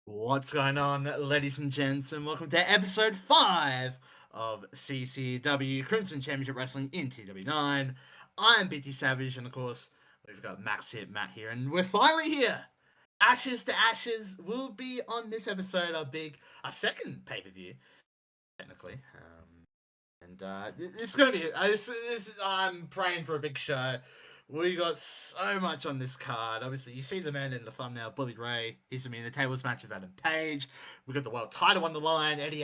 What's going on, ladies and gents, and welcome to episode 5 of CCW Crimson Championship Wrestling in TW9. I'm BT Savage, and of course, we've got Max here, Matt here, and we're finally here! Ashes to Ashes will be on this episode, our second pay per view, technically. It's gonna be. I'm praying for a big show. We got so much on this card. Obviously, you see the man in the thumbnail, Bully Ray. He's gonna be in the tables match with Adam Page. We got the world title on the line. Eddie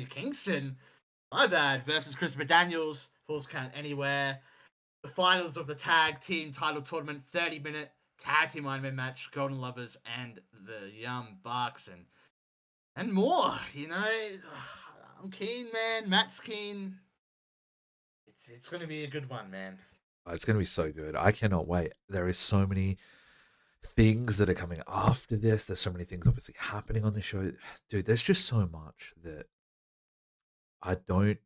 Kingston. My bad. Versus Chris Daniels. Falls count anywhere. The finals of the tag team title tournament. 30-minute tag team Iron Man match. Golden Lovers and the Young Bucks and more. I'm keen, man. Matt's keen. It's gonna be a good one, man. Oh, it's going to be so good. I cannot wait. There is so many things that are coming after this. There's so many things obviously happening on the show. Dude, there's just so much that I don't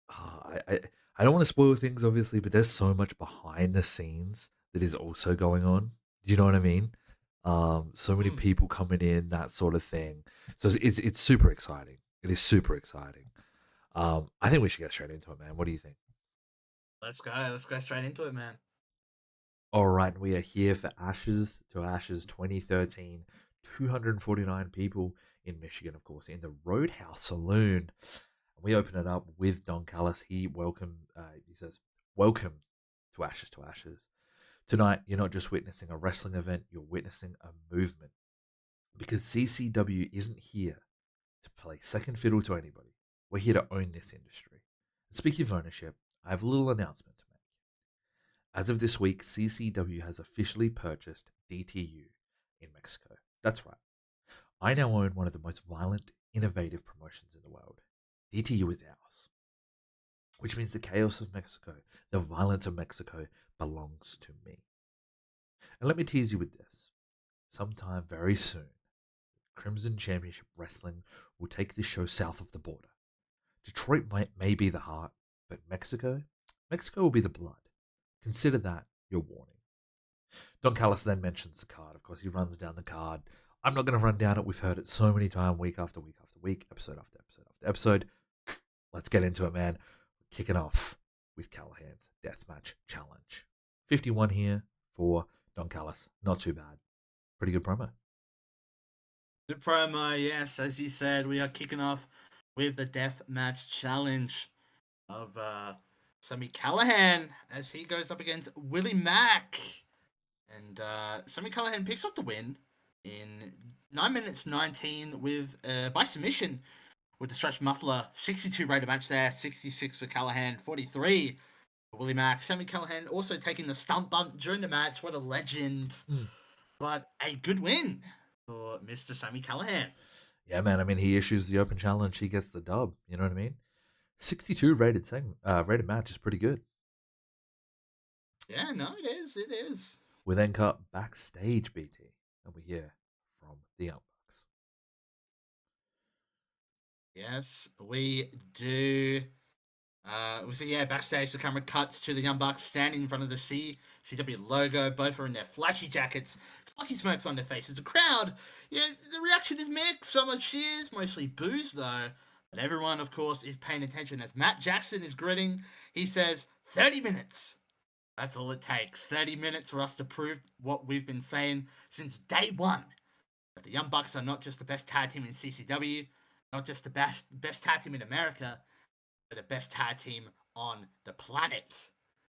I don't want to spoil things obviously, but there's so much behind the scenes that is also going on. Do you know what I mean? So many people coming in, that sort of thing. So it's super exciting. It is super exciting. I think we should get straight into it, man. What do you think? Let's go. Let's go straight into it, man. All right, we are here for Ashes to Ashes 2013. 249 people in Michigan, of course, in the Roadhouse Saloon. We open it up with Don Callis. He says, "Welcome to Ashes to Ashes. Tonight, you're not just witnessing a wrestling event; you're witnessing a movement. Because CCW isn't here to play second fiddle to anybody. We're here to own this industry. And speaking of ownership, I have a little announcement to make. As of this week, CCW has officially purchased DTU in Mexico. That's right. I now own one of the most violent, innovative promotions in the world. DTU is ours. Which means the chaos of Mexico, the violence of Mexico, belongs to me. And let me tease you with this. Sometime very soon, Crimson Championship Wrestling will take this show south of the border. Detroit may be the heart, but Mexico will be the blood. Consider that your warning." Don Callis then mentions the card. Of course, he runs down the card. I'm not going to run down it. We've heard it so many times, week after week after week, episode after episode after episode. Let's get into it, man. We're kicking off with Callahan's Deathmatch Challenge. 51 here for Don Callis. Not too bad. Pretty good promo. Good promo, yes. As you said, we are kicking off with the Deathmatch Challenge of Sami Callihan as he goes up against Willie Mack. And Sami Callihan picks up the win in 9 minutes 19 with by submission with the stretch muffler. 62 rated match there, 66 for Callihan, 43 for Willie Mack. Sami Callihan also taking the stump bump during the match. What a legend. But a good win for Mr. Sami Callihan. Yeah, man. I mean, he issues the open challenge. He gets the dub. You know what I mean? 62 rated rated match is pretty good. Yeah, no, it is. It is. We then cut backstage, BT, and we hear from the Young Bucks. Yes, we do. We see, backstage, the camera cuts to the Young Bucks standing in front of the CCW logo. Both are in their flashy jackets, lucky smokes on their faces. The crowd, the reaction is mixed. Some are cheers, mostly boos, though. But everyone, of course, is paying attention as Matt Jackson is grinning. He says, 30 minutes. That's all it takes. 30 minutes for us to prove what we've been saying since day one. But the Young Bucks are not just the best tag team in CCW, not just the best tag team in America, the best tag team on the planet.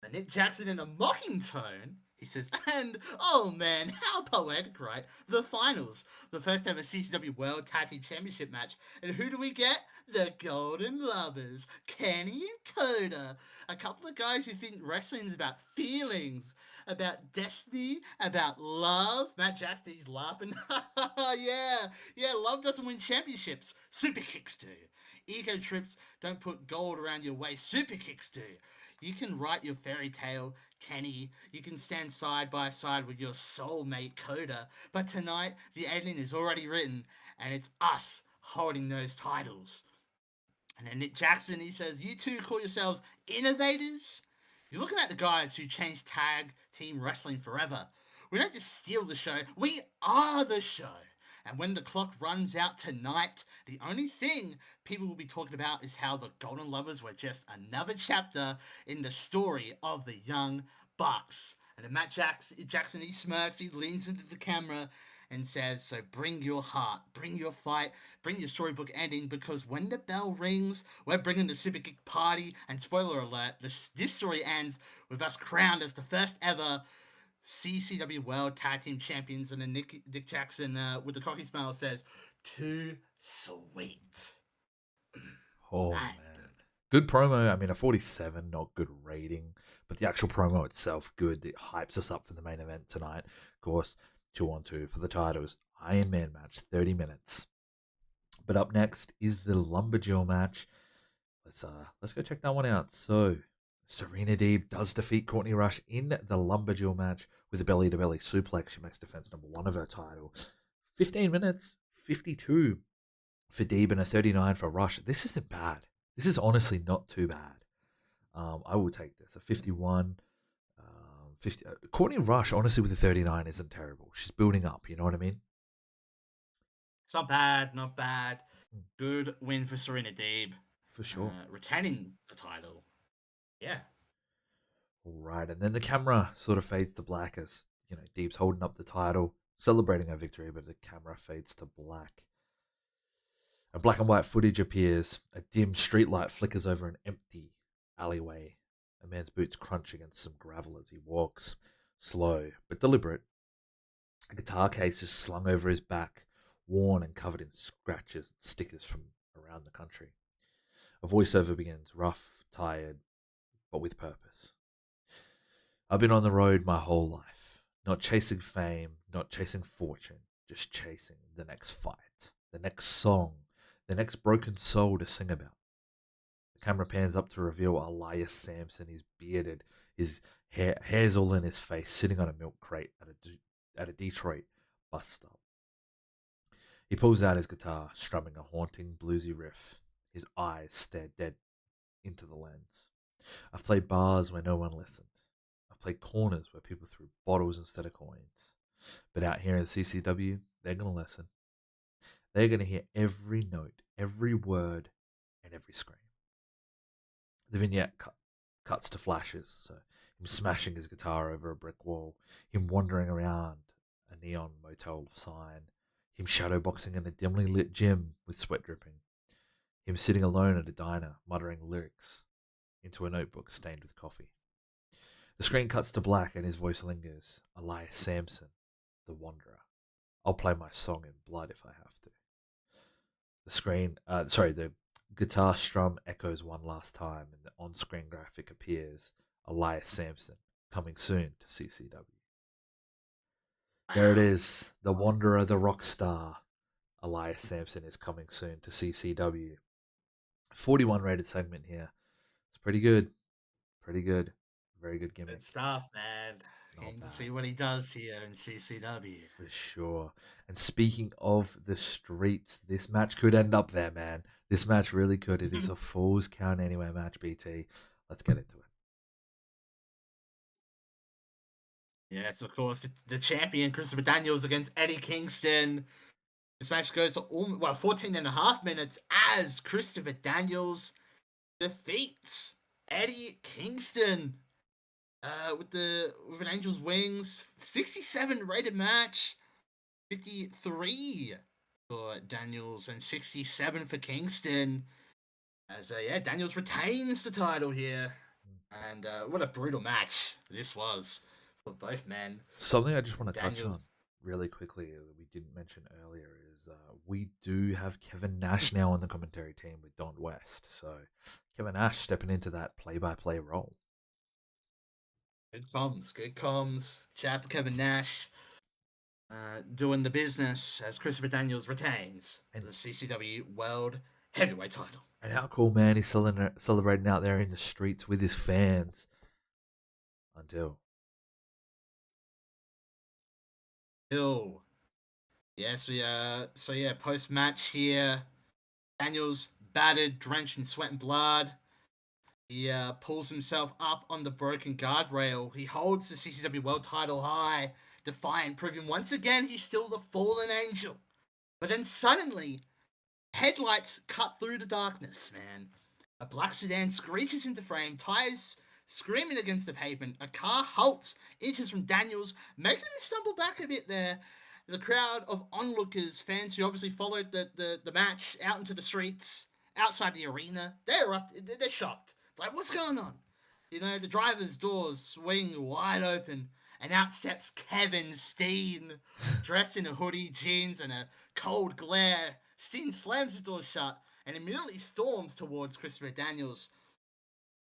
And Nick Jackson, in a mocking tone, he says, and, oh man, how poetic, right? The finals, the first ever CCW World Tag Team Championship match. And who do we get? The Golden Lovers, Kenny and Coda. A couple of guys who think wrestling is about feelings, about destiny, about love. Matt Jackson, he's laughing. yeah, love doesn't win championships. Super kicks do. Ego trips don't put gold around your waist. Super kicks do. You can write your fairy tale, Kenny. You can stand side by side with your soulmate, Coda. But tonight, the alien is already written, and it's us holding those titles. And then Nick Jackson, he says, you two call yourselves innovators? You're looking at the guys who changed tag team wrestling forever. We don't just steal the show, we are the show. And when the clock runs out tonight, the only thing people will be talking about is how the Golden Lovers were just another chapter in the story of the Young Bucks. And then Jackson, he smirks, he leans into the camera and says, so bring your heart, bring your fight, bring your storybook ending, because when the bell rings, we're bringing the Super Geek party, and spoiler alert, this story ends with us crowned as the first ever CCW World Tag Team Champions, and then Dick Jackson, with the cocky smile, says, too sweet. Oh Bang. man, good promo. I mean, a 47, not good rating, but the actual promo itself, good. It hypes us up for the main event tonight. Of course, 2-on-2 for the titles. Iron Man match, 30 minutes. But up next is the Lumberjill match. Let's go check that one out. So, Serena Deeb does defeat Courtney Rush in the Lumberjill match with a belly-to-belly suplex. She makes defense number 1 of her title. 15 minutes, 52 for Deeb and a 39 for Rush. This isn't bad. This is honestly not too bad. I will take this. A 51. 50. Courtney Rush, honestly, with a 39 isn't terrible. She's building up, you know what I mean? It's not bad, not bad. Good win for Serena Deeb. For sure. Retaining the title. Yeah. All right, and then the camera sort of fades to black as, Deeb's holding up the title, celebrating her victory, but the camera fades to black. A black and white footage appears. A dim streetlight flickers over an empty alleyway. A man's boots crunch against some gravel as he walks, slow but deliberate. A guitar case is slung over his back, worn and covered in scratches and stickers from around the country. A voiceover begins, rough, tired, but with purpose. I've been on the road my whole life, not chasing fame, not chasing fortune, just chasing the next fight, the next song, the next broken soul to sing about. The camera pans up to reveal Elias Sampson. He's bearded, his hair's all in his face, sitting on a milk crate at a Detroit bus stop. He pulls out his guitar, strumming a haunting bluesy riff. His eyes stare dead into the lens. I've played bars where no one listened. I've played corners where people threw bottles instead of coins. But out here in CCW, they're going to listen. They're going to hear every note, every word, and every scream. The vignette cuts to flashes, so him smashing his guitar over a brick wall, him wandering around a neon motel sign, him shadowboxing in a dimly lit gym with sweat dripping, him sitting alone at a diner muttering lyrics into a notebook stained with coffee. The screen cuts to black and his voice lingers. Elias Sampson, the Wanderer. I'll play my song in blood if I have to. The guitar strum echoes one last time and the on-screen graphic appears. Elias Sampson, coming soon to CCW. There it is, the Wanderer, the rock star. Elias Sampson is coming soon to CCW. 41 rated segment here. It's pretty good. Pretty good. Very good gimmick. Good stuff, man. Keen to see what he does here in CCW. For sure. And speaking of the streets, this match could end up there, man. This match really could. It is a Falls Count Anywhere match, BT. Let's get into it. Yes, of course. The champion, Christopher Daniels, against Eddie Kingston. This match goes to 14 and a half minutes as Christopher Daniels defeats Eddie Kingston with an Angel's Wings. 67 rated match. 53 for Daniels and 67 for Kingston. As Daniels retains the title here. And what a brutal match this was for both men. Something I just want to touch on really quickly that we didn't mention earlier is we do have Kevin Nash now on the commentary team with Don West. So Kevin Nash stepping into that play-by-play role. Good comms. Shout out to Kevin Nash. Doing the business as Christopher Daniels retains the CCW World Heavyweight title. And how cool, man, he's celebrating out there in the streets with his fans. Until. Post-match here, Daniels battered, drenched in sweat and blood. He pulls himself up on the broken guardrail. He holds the CCW World title high. defiant, proving once again he's still the fallen angel. But then suddenly, headlights cut through the darkness, man. A black sedan screeches into frame, tires screaming against the pavement. A car halts inches from Daniels, making him stumble back a bit there. The crowd of onlookers, fans who obviously followed the match out into the streets, outside the arena, they're shocked. Like, what's going on? You know, the driver's doors swing wide open, and out steps Kevin Steen, dressed in a hoodie, jeans, and a cold glare. Steen slams the door shut and immediately storms towards Christopher Daniels.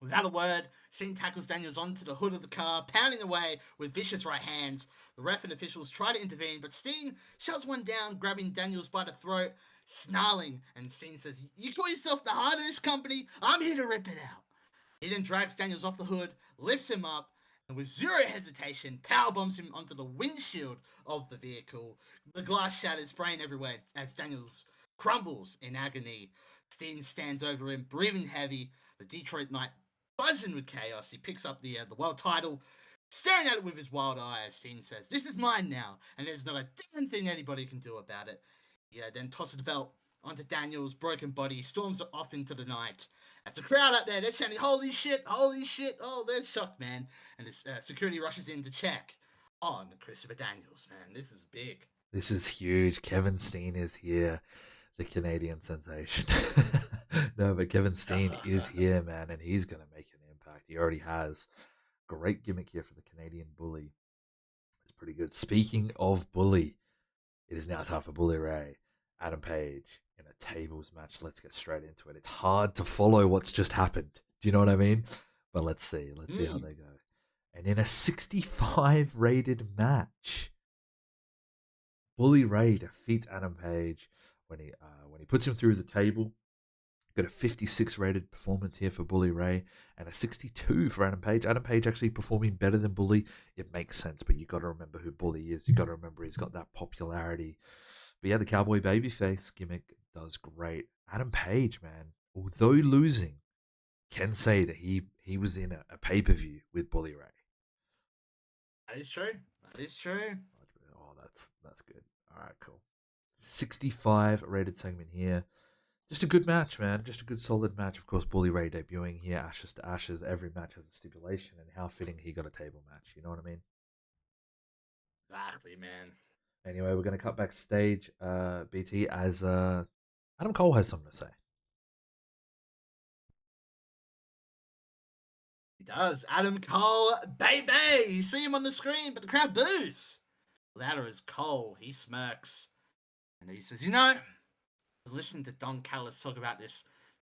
Without a word, Steen tackles Daniels onto the hood of the car, pounding away with vicious right hands. The ref and officials try to intervene, but Steen shoves one down, grabbing Daniels by the throat, snarling, and Steen says, "You call yourself the heart of this company? I'm here to rip it out." He then drags Daniels off the hood, lifts him up, and with zero hesitation, powerbombs him onto the windshield of the vehicle. The glass shatters, spraying everywhere as Daniels crumbles in agony. Steen stands over him, breathing heavy. The Detroit Knight buzzing with chaos. He picks up the world title, staring at it with his wild eyes. Steen says, "This is mine now, and there's not a damn thing anybody can do about it." Yeah, then tosses the belt onto Daniels' broken body, storms off into the night. As the crowd out there, they're chanting, "Holy shit, holy shit." Oh, they're shocked, man. And the security rushes in to check on Christopher Daniels, man. This is big. This is huge. Kevin Steen is here, the Canadian sensation. No, but Kevin Steen is here, man, and he's going to make an impact. He already has. Great gimmick here for the Canadian Bully. It's pretty good. Speaking of Bully, it is now time for Bully Ray, Adam Page in a tables match. Let's get straight into it. It's hard to follow what's just happened. Do you know what I mean? But let's see. Let's see how they go. And in a 65 rated match, Bully Ray defeats Adam Page when he puts him through the table. Got a 56 rated performance here for Bully Ray and a 62 for Adam Page. Adam Page actually performing better than Bully. It makes sense, but you got to remember who Bully is. You got to remember he's got that popularity. But yeah, the cowboy babyface gimmick does great. Adam Page, man, although losing, can say that he was in a pay-per-view with Bully Ray. That is true. That is true. Oh, that's good. All right, cool. 65 rated segment here. Just a good match, man. Just a good, solid match. Of course, Bully Ray debuting here, Ashes to Ashes. Every match has a stipulation, and how fitting he got a table match. You know what I mean? Exactly, man. Anyway, we're going to cut backstage, BT, as Adam Cole has something to say. He does. Adam Cole, baby! You see him on the screen, but the crowd boos. Louder as Cole. He smirks. And he says, listen to Don Callis talk about this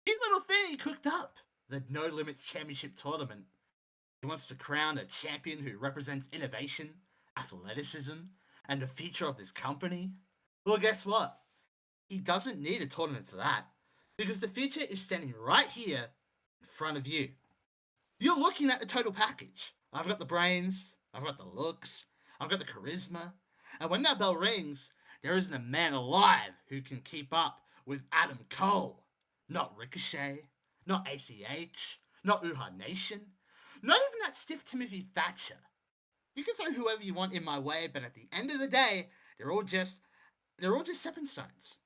big little thing he cooked up, the No Limits Championship Tournament. He wants to crown a champion who represents innovation, athleticism, and the future of this company. Well, guess what? He doesn't need a tournament for that, because the future is standing right here in front of you. You're looking at the total package. I've got the brains, I've got the looks, I've got the charisma, and when that bell rings, there isn't a man alive who can keep up with Adam Cole. Not Ricochet, not ACH, not Uha Nation, not even that stiff Timothy Thatcher. You can throw whoever you want in my way, but at the end of the day, they're all just stepping stones.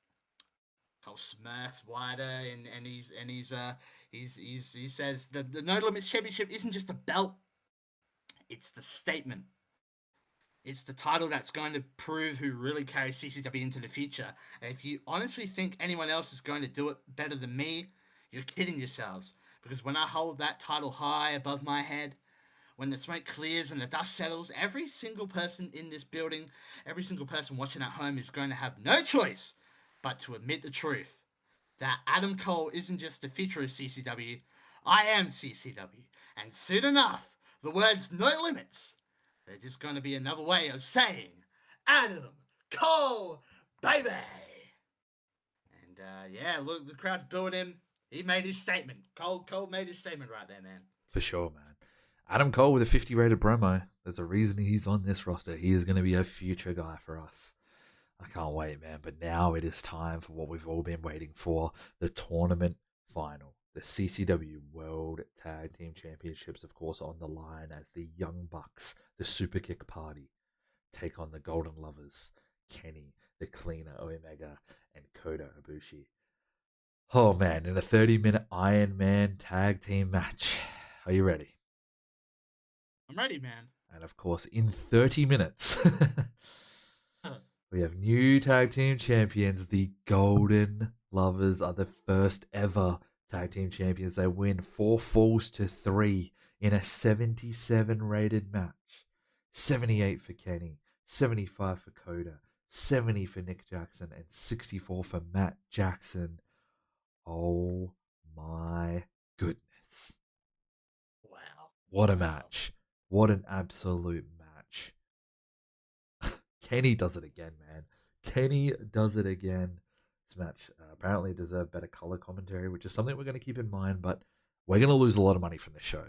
Cole smirks wider, and he says the No Limits Championship isn't just a belt; it's the statement. It's the title that's going to prove who really carries CCW into the future. And if you honestly think anyone else is going to do it better than me, you're kidding yourselves. Because when I hold that title high above my head, when the smoke clears and the dust settles, every single person in this building, every single person watching at home is going to have no choice but to admit the truth. That Adam Cole isn't just the future of CCW, I am CCW. And soon enough, the words "no limits" they're just going to be another way of saying Adam Cole, baby. And yeah, look, the crowd's booing him. He made his statement. Cole made his statement right there, man. For sure, man. Adam Cole with a 50 rated promo. There's a reason he's on this roster. He is going to be a future guy for us. I can't wait, man. But now it is time for what we've all been waiting for, the tournament final. The CCW World Tag Team Championships, of course, on the line as the Young Bucks, the Superkick Party, take on the Golden Lovers, Kenny, the Cleaner, Omega, and Kota Ibushi. Oh man, in a 30-minute Iron Man tag team match. Are you ready? I'm ready, man. And of course, in 30 minutes, we have new tag team champions. The Golden Lovers are the first ever tag team champions. They win 4 falls to 3 in a 77 rated match. 78 for Kenny, 75 for Kota, 70 for Nick Jackson, and 64 for Matt Jackson. Oh my goodness. Wow. What a match. What an absolute match. Kenny does it again, man. Kenny does it again. This match apparently deserved better color commentary, which is something we're going to keep in mind, but we're going to lose a lot of money from the show.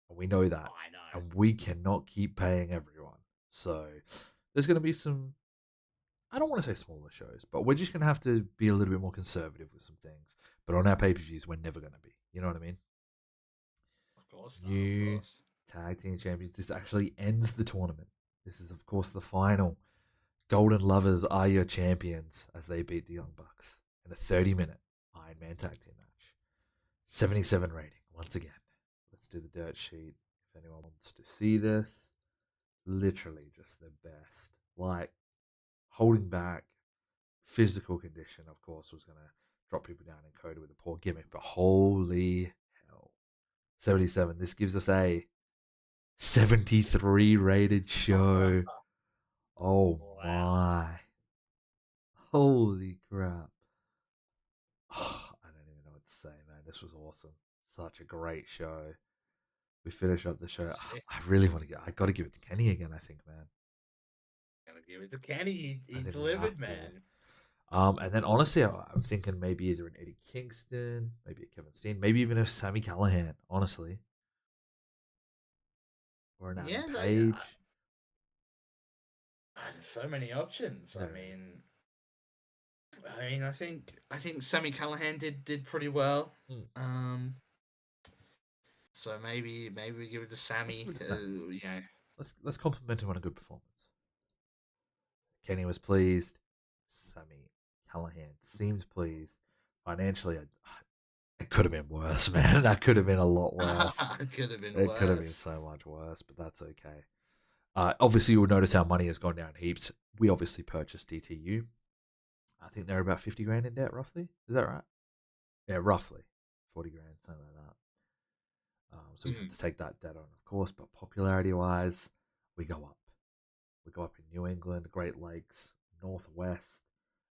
And we know that. I know. And we cannot keep paying everyone. So there's going to be some, I don't want to say smaller shows, but we're just going to have to be a little bit more conservative with some things. But on our pay-per-views, we're never going to be. You know what I mean? Of course. New Of course. tag team champions. This actually ends the tournament. This is, of course, the final. Golden Lovers are your champions as they beat the Young Bucks in a 30-minute Iron Man tag team match. 77 rating, once again. Let's do the dirt sheet if anyone wants to see this. Literally just the best. Like, holding back, physical condition, of course, was going to drop people down in Kota with a poor gimmick, but holy hell. 77. This gives us a 73 rated show. Oh Wow. my. Holy crap. Oh, I don't even know what to say, man. This was awesome. Such a great show. We finish up the show. I really want to I got to give it to Kenny again, I think, man. Gotta give it to Kenny. He I think we delivered, have to. man. And then honestly, I'm thinking maybe either an Eddie Kingston, maybe a Kevin Steen, maybe even a Sammy Callahan, honestly. Or an Adam Page. There's so many options. There I mean, I think Sammy Callahan did pretty well. So maybe we give it to Sammy. Let's compliment him on a good performance. Kenny was pleased. Sammy Callahan seems pleased. Financially, it could have been worse, man. That could have been a lot worse. It could have been It worse. could have been so much worse, but that's okay. Obviously, you'll notice our money has gone down heaps. We obviously purchased DTU. I think they're about 50 grand in debt, roughly. Is that right? Yeah, roughly 40 grand, something like that. So we have to take that debt on, of course. But popularity-wise, we go up. We go up in New England, Great Lakes, Northwest,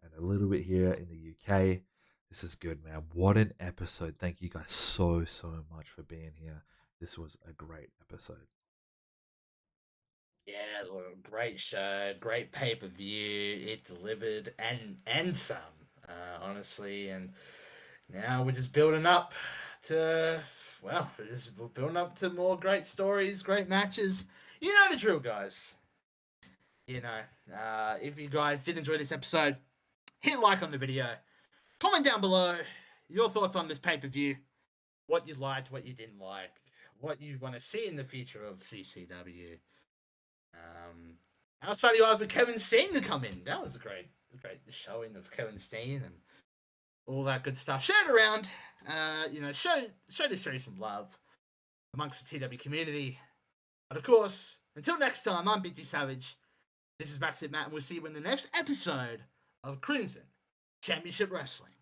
and a little bit here in the UK. This is good, man. What an episode. Thank you guys so much for being here. This was a great episode. Yeah, look, great show, great pay-per-view. It delivered and some, honestly. And now we're just building up to, well, we're building up to more great stories, great matches. You know the drill, guys. You know, if you guys did enjoy this episode, hit like on the video. Comment down below your thoughts on this pay-per-view. What you liked, what you didn't like, what you want to see in the future of CCW. How excited you are for Kevin Steen to come in? That was a great showing of Kevin Steen and all that good stuff. Share it around. Show this series some love amongst the TW community. But of course, until next time, I'm BT Savage. This is Backseat Matt, and we'll see you in the next episode of Crimson Championship Wrestling.